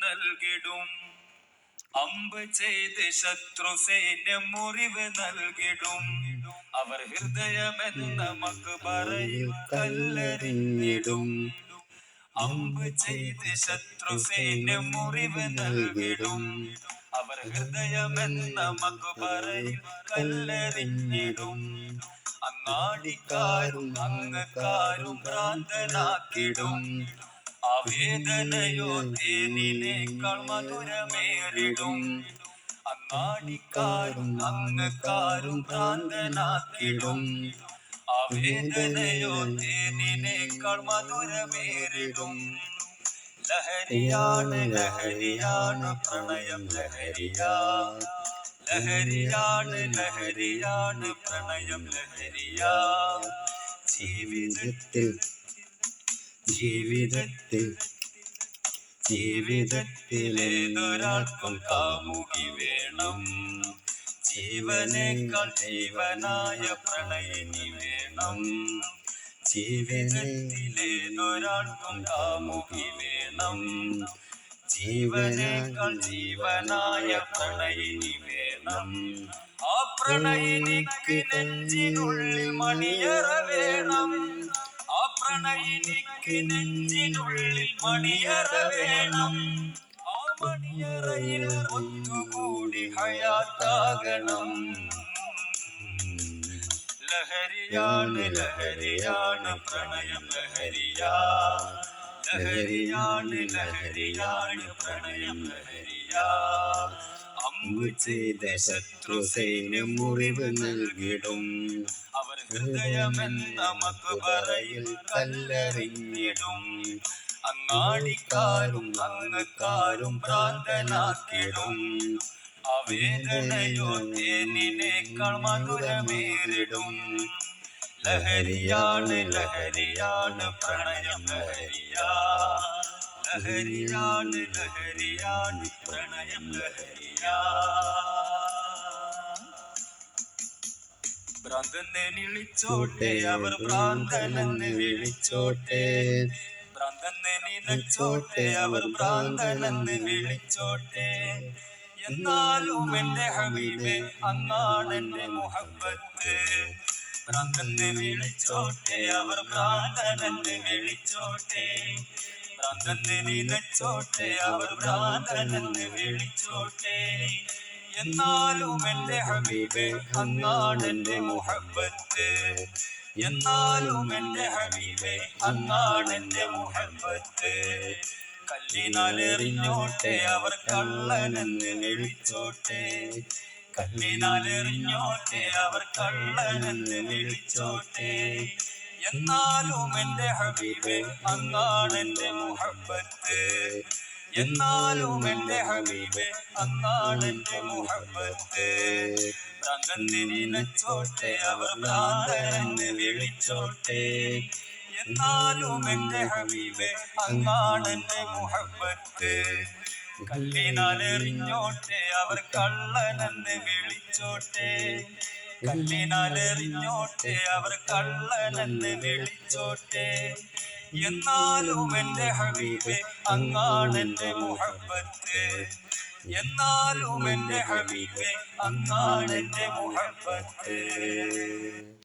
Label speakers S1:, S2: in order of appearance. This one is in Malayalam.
S1: നൽകിടും. അമ്പ് ചെയ്ത് ശത്രു സൈന്യം മുറിവ് നൽകിടും. അവർ ഹൃദയമെന്ന മക്ബറയിൽ കല്ലെറിഞ്ഞിടും. അമ്പ് ചെയ്ത് ശത്രു സൈന്യം മുറിവ് നൽകിടും. അവർ ഹൃദയമെന്ന മക്ബറയിൽ കല്ലെറിഞ്ഞിടും. അങ്ങാടിക്കാരും അങ്ങക്കാരും ഭ്രാന്തനാക്കിടും. ആ വേദനയോ തേനിനേക്കാൾ മധുരമേറിടും. അങ്ങാടിക്കാരും അങ്ങക്കാരും ഭ്രാന്തനാക്കിടും. ആ വേദനയോ തേനിനേക്കാൾ മധുരമേറിടും. ലഹരിയാണ് ലഹരിയാണ് പ്രണയം ലഹരിയാ. ലഹരിയാണ് ലഹരിയാണ് പ്രണയം ലഹരിയാ. ജീവിതത്തിൽ ജീവിതത്തിൽ ജീവിതത്തിലേതൊരാൾക്കും കാമുകി വേണം. ജീവനേക്കാൾ ജീവനായ പ്രണയിനി വേണം. ജീവിതത്തിലേതൊരാൾക്കും കാമുകി വേണം. ജീവനേക്കാൾ ജീവനായ പ്രണയിനി വേണം. ആ പ്രണയിനിക്ക് നെഞ്ചിനുള്ളിൽ മണിയറ വേണം. ആ പ്രണയിനിക്ക് നെഞ്ചിനുള്ളിൽ മണിയറ വേണം. ആ മണിയറയിൽ ഒത്തുകൂടി ഹയാത്താകണം. ലഹരിയാണ് ലഹരിയാണ് പ്രണയം ലഹരിയാ. ലഹരിയാണ് ലഹരിയാണ് പ്രണയം ലഹരിയാ. അമ്പ് ചെയ്ത ശത്രു സൈന്യം മുറിവ് നൽകിടും. അവർ ഹൃദയമെന്ന മക്ബറയിൽ കല്ലെറിഞ്ഞിടും. അങ്ങാടിക്കാരും അങ്ങക്കാരും ഭ്രാന്തനാക്കിടും. ആ വേദനയോ തേനിനേക്കാൾ മധുരമേറിടും. ലഹരിയാണ് ലഹരിയാണ് പ്രണയം ലഹരിയാ. ലഹരിയാണ് ലഹരിയാണ് പ്രണയം ലഹരിയാ. ഭ്രാന്തനെ വിളിച്ചോട്ടെ അവർ ഭ്രാന്തനെന്ന് വിളിച്ചോട്ടെ. ഭ്രാന്തനെ നിലച്ചോട്ടെ അവർ ഭ്രാന്തനെന്ന് വിളിച്ചോട്ടെ. എന്നാലും എന്റെ ഹബീബേ അങ്ങാണെന്റെ മുഹബ്ബത്ത്. ഭ്രാന്തനെ വിളിച്ചോട്ടെ അവർ ഭ്രാന്തനെന്ന് വിളിച്ചോട്ടെ. ഭ്രാന്തനെ നിലച്ചോട്ടെ അവർ ഭ്രാന്തനെന്ന് വിളിച്ചോട്ടെ. എന്നാലും എന്റെ ഹബീബേ അങ്ങാണെന്റെ മുഹബ്ബത്ത്. എന്നാലും എന്റെ ഹബീബേ അങ്ങാണെന്റെ മുഹബ്ബത്ത്. കല്ലിനാലെറിഞ്ഞോട്ടെ അവർ കള്ളനെന്ന് വിളിച്ചോട്ടെ. കല്ലിനാലെറിഞ്ഞോട്ടെ അവർ കള്ളനെന്ന് വിളിച്ചോട്ടെ. എന്നാലും എന്റെ ഹബീബേ അങ്ങാണെന്റെ മുഹബ്ബത്ത്. എന്നാലും എന്റെ ഹബീബേ അങ്ങാണെന്റെ മുഹബ്ബത്ത്. ഭ്രാന്തനെ നിലച്ചോട്ടെ അവർ ഭ്രാന്തനെന്ന് വിളിച്ചോട്ടെ. എന്നാലും എന്റെ ഹബീബേ അങ്ങാണെന്റെ മുഹബ്ബത്ത്. കല്ലിനാലെറിഞ്ഞോട്ടെ അവർ കള്ളനെന്ന് വിളിച്ചോട്ടെ. കല്ലിനാലെറിഞ്ഞോട്ടെ അവർ കള്ളനെന്ന് വിളിച്ചോട്ടെ. എന്നാലും എന്റെ ഹബീബേ അങ്ങാണെന്റെ മുഹബ്ബത്ത്. എന്നാലും എന്റെ ഹബീബേ അങ്ങാണെന്റെ മുഹബ്ബത്ത്.